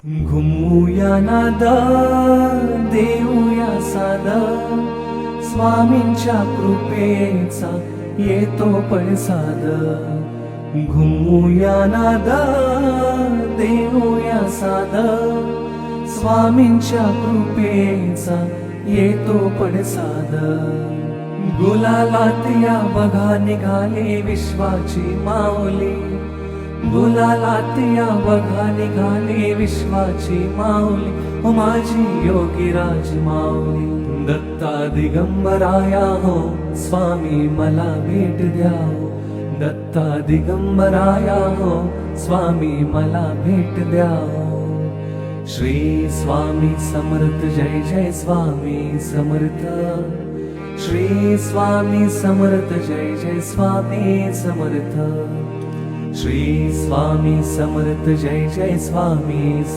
घुमूया नादा देऊया सादा स्वामींच्या कृपेचा येतो पडसाद. घुमूया नादा देऊया सादा स्वामींच्या कृपेचा येतो पडसाद. गुलालात या बघा निघाले विश्वाची माऊली, गुलालात या बघा निघाले विश्वाची माऊली. हो माझी योगीराज माऊली. दत्ता दिगंबराया हो स्वामी मला भेट द्या हो. दत्ता दिगंबराया हो स्वामी मला भेट द्या हो. श्री स्वामी समर्थ जय जय स्वामी समर्थ. श्री स्वामी समर्थ जय जय स्वामी समर्थ. श्री स्वामी समर्थ जय जय स्वामी समर्थ.